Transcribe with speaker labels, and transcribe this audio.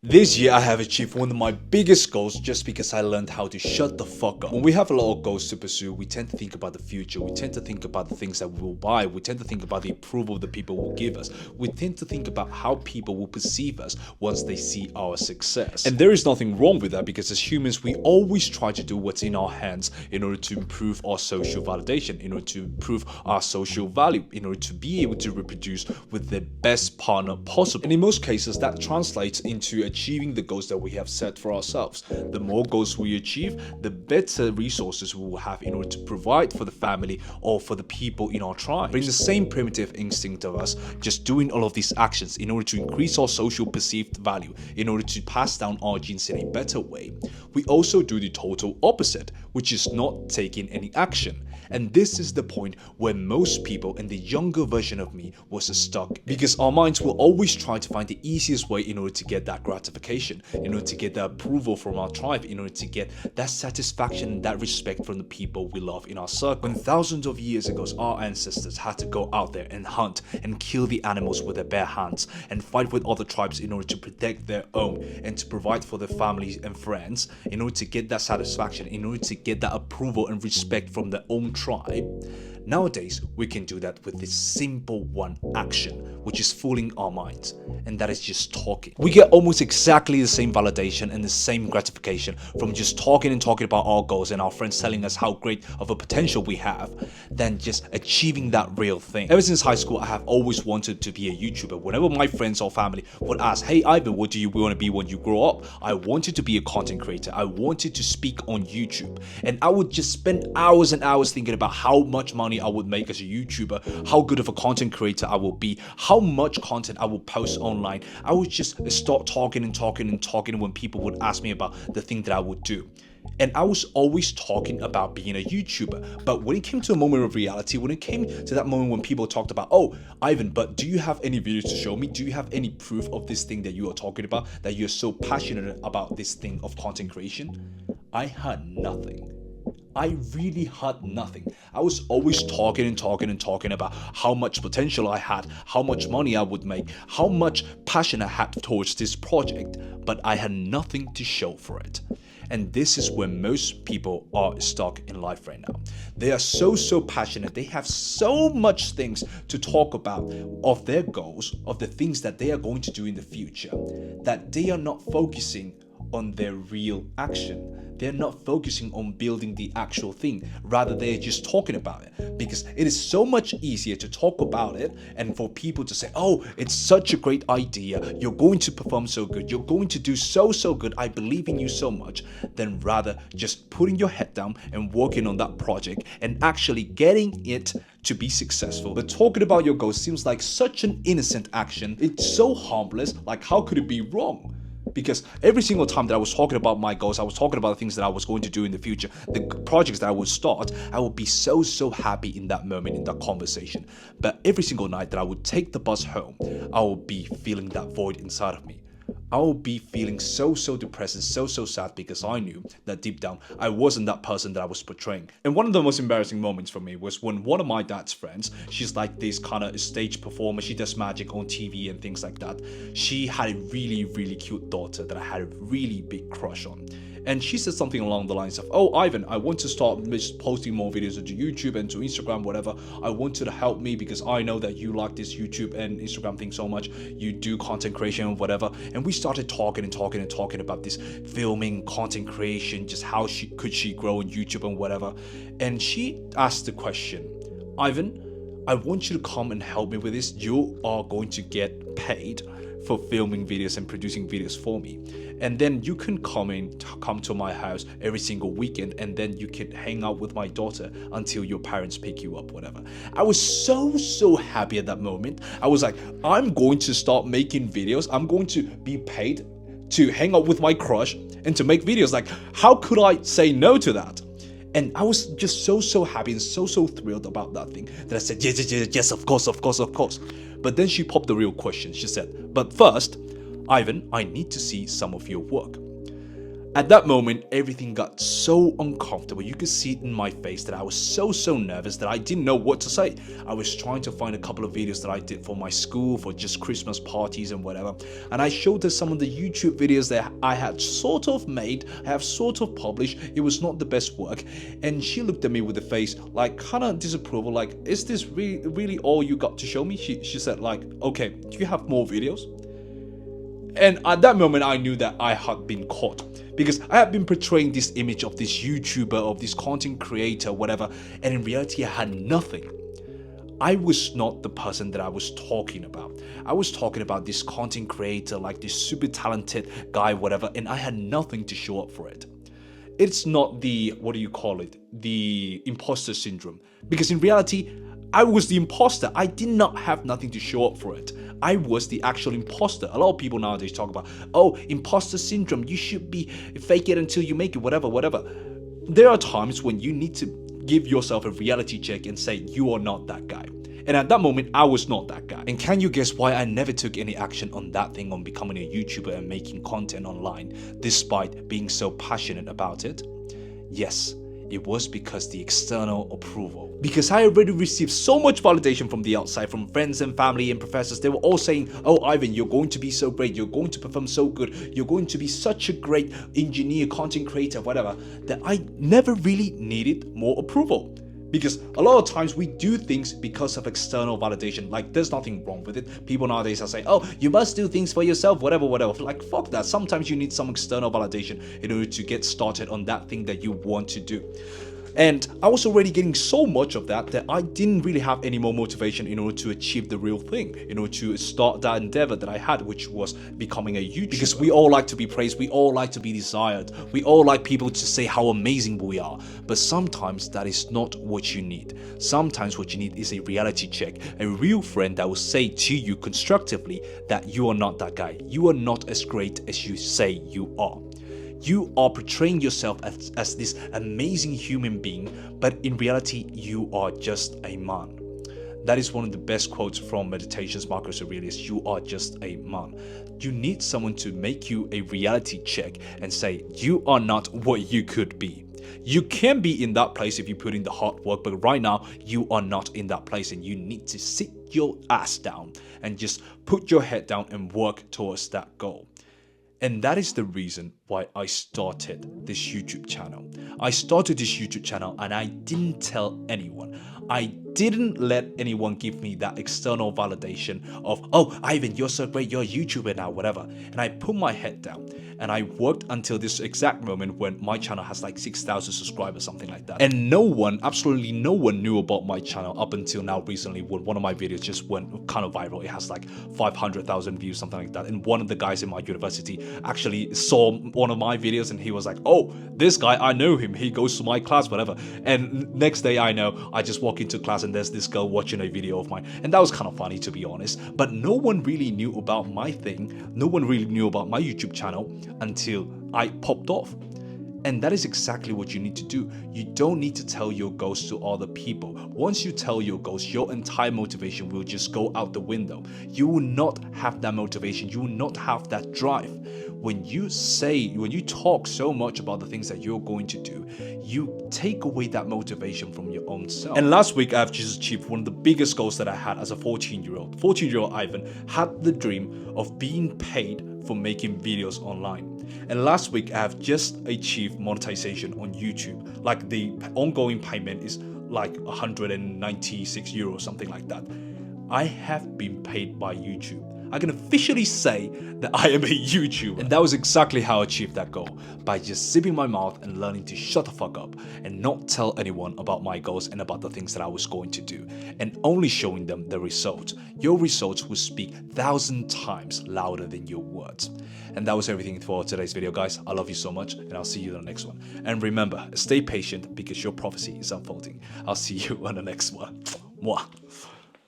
Speaker 1: This year I have achieved one of my biggest goals just because I learned how to shut the fuck up. When we have a lot of goals to pursue, we tend to think about the future, we tend to think about the things that we will buy, we tend to think about the approval that people will give us, we tend to think about how people will perceive us once they see our success. And there is nothing wrong with that, because as humans we always try to do what's in our hands in order to improve our social validation, in order to improve our social value, in order to be able to reproduce with the best partner possible. And in most cases that translates into achieving the goals that we have set for ourselves. The more goals we achieve, the better resources we will have in order to provide for the family or for the people in our tribe. But in the same primitive instinct of us just doing all of these actions in order to increase our social perceived value, in order to pass down our genes in a better way, we also do the total opposite, which is not taking any action. And this is the point where most people in the younger version of me was stuck, because our minds will always try to find the easiest way in order to get that gratification, in order to get that approval from our tribe, in order to get that satisfaction and that respect from the people we love in our circle. When thousands of years ago our ancestors had to go out there and hunt and kill the animals with their bare hands and fight with other tribes in order to protect their own and to provide for their families and friends, in order to get that satisfaction, in order to get that approval and respect from their own tribe, nowadays we can do that with this simple one action, which is fooling our minds, and that is just talking. We get almost exactly the same validation and the same gratification from just talking and talking about our goals and our friends telling us how great of a potential we have, than just achieving that real thing. Ever since high school I have always wanted to be a YouTuber. Whenever my friends or family would ask, "Hey Ivan, what do you want to be when you grow up?" I wanted to be a content creator. I wanted to speak on YouTube, and I would just spend hours and hours thinking about how much money I would make as a YouTuber, how good of a content creator I will be, how much content I will post online. I would just start talking and talking and talking when people would ask me about the thing that I would do. And I was always talking about being a YouTuber. But when it came to a moment of reality, when it came to that moment when people talked about, "Oh, Ivan, but do you have any videos to show me? Do you have any proof of this thing that you are talking about, that you're so passionate about this thing of content creation?" I had nothing. I really had nothing. I was always talking and talking and talking about how much potential I had, how much money I would make, how much passion I had towards this project, but I had nothing to show for it. And this is where most people are stuck in life right now. They are so passionate, they have so much things to talk about of their goals, of the things that they are going to do in the future, that they are not focusing on their real action. They're not focusing on building the actual thing, rather they're just talking about it, because it is so much easier to talk about it and for people to say, "Oh, it's such a great idea, you're going to perform so good, you're going to do so good, I believe in you so much," than rather just putting your head down and working on that project and actually getting it to be successful. But talking about your goals seems like such an innocent action. It's so harmless, like how could it be wrong? Because every single time that I was talking about my goals, I was talking about the things that I was going to do in the future, the projects that I would start, I would be so happy in that moment, in that conversation. But every single night that I would take the bus home, I would be feeling that void inside of me. I would be feeling so depressed and so sad, because I knew that deep down I wasn't that person that I was portraying. And one of the most embarrassing moments for me was when one of my dad's friends, she's like this kind of stage performer, she does magic on TV and things like that. She had a really cute daughter that I had a really big crush on. And she said something along the lines of, "Oh, Ivan, I want to start just posting more videos to YouTube and to Instagram, whatever. I want you to help me because I know that you like this YouTube and Instagram thing so much. You do content creation and whatever." And we started talking about this filming, content creation, just how could she grow on YouTube and whatever. And she asked the question, "Ivan, I want you to come and help me with this. You are going to get paid for filming videos and producing videos for me. And then you can come to my house every single weekend, and then you can hang out with my daughter until your parents pick you up, whatever." I was so happy at that moment. I was like, I'm going to start making videos. I'm going to be paid to hang out with my crush and to make videos. Like, how could I say no to that? And I was just so happy and so thrilled about that thing that I said, yes, of course. But then she popped the real question. She said, "But first, Ivan, I need to see some of your work." At that moment, everything got so uncomfortable. You could see it in my face that I was so nervous that I didn't know what to say. I was trying to find a couple of videos that I did for my school, for just Christmas parties and whatever. And I showed her some of the YouTube videos that I had sort of made, I have sort of published. It was not the best work. And she looked at me with a face like kind of disapproval, like, is this really all you got to show me? She said like, okay, do you have more videos? And at that moment, I knew that I had been caught, because I had been portraying this image of this YouTuber, of this content creator, whatever, and in reality, I had nothing. I was not the person that I was talking about. I was talking about this content creator, like this super talented guy, whatever, and I had nothing to show up for it. It's not the, what do you call it, the imposter syndrome, because in reality, I was the imposter. I did not have nothing to show up for it. I was the actual imposter. A lot of people nowadays talk about, oh, imposter syndrome, you should be fake it until you make it, whatever. There are times when you need to give yourself a reality check and say, you are not that guy. And at that moment, I was not that guy. And can you guess why I never took any action on that thing, on becoming a YouTuber and making content online, despite being so passionate about it? Yes, it was because the external approval. Because I already received so much validation from the outside, from friends and family and professors. They were all saying, oh, Ivan, you're going to be so great, you're going to perform so good, you're going to be such a great engineer, content creator, whatever, that I never really needed more approval. Because a lot of times we do things because of external validation. Like, there's nothing wrong with it. People nowadays are saying, oh, you must do things for yourself, whatever. Like, fuck that. Sometimes you need some external validation in order to get started on that thing that you want to do. And I was already getting so much of that I didn't really have any more motivation in order to achieve the real thing, in order to start that endeavor that I had, which was becoming a YouTuber. Because we all like to be praised, we all like to be desired, we all like people to say how amazing we are. But sometimes that is not what you need. Sometimes what you need is a reality check, a real friend that will say to you constructively that you are not that guy, you are not as great as you say you are. You are portraying yourself as this amazing human being, but in reality, you are just a man. That is one of the best quotes from Meditations, Marcus Aurelius. You are just a man. You need someone to make you a reality check and say, you are not what you could be. You can be in that place if you put in the hard work, but right now, you are not in that place, and you need to sit your ass down and just put your head down and work towards that goal. And that is the reason why I started this YouTube channel. I started this YouTube channel and I didn't tell anyone. I didn't let anyone give me that external validation of, oh, Ivan, you're so great, you're a YouTuber now, whatever. And I put my head down and I worked until this exact moment when my channel has like 6,000 subscribers, something like that. And no one, absolutely no one knew about my channel up until now recently, when one of my videos just went kind of viral. It has like 500,000 views, something like that. And one of the guys in my university actually saw one of my videos and he was like, oh, this guy, I know him, he goes to my class, whatever. And next day I know, I just walk into class and there's this girl watching a video of mine, and that was kind of funny, to be honest. But no one really knew about my thing, no one really knew about my YouTube channel until I popped off. And that is exactly what you need to do. You don't need to tell your goals to other people. Once you tell your goals, your entire motivation will just go out the window. You will not have that motivation. You will not have that drive. When you talk so much about the things that you're going to do, you take away that motivation from your own self. And last week, I've just achieved one of the biggest goals that I had as a 14-year-old. 14-year-old Ivan had the dream of being paid for making videos online. And last week, I have just achieved monetization on YouTube. Like, the ongoing payment is like 196 euros, something like that. I have been paid by YouTube. I can officially say that I am a YouTuber. And that was exactly how I achieved that goal, by just zipping my mouth and learning to shut the fuck up and not tell anyone about my goals and about the things that I was going to do, and only showing them the results. Your results will speak 1,000 times louder than your words. And that was everything for today's video, guys. I love you so much, and I'll see you in the next one. And remember, stay patient because your prophecy is unfolding. I'll see you on the next one. Mwah.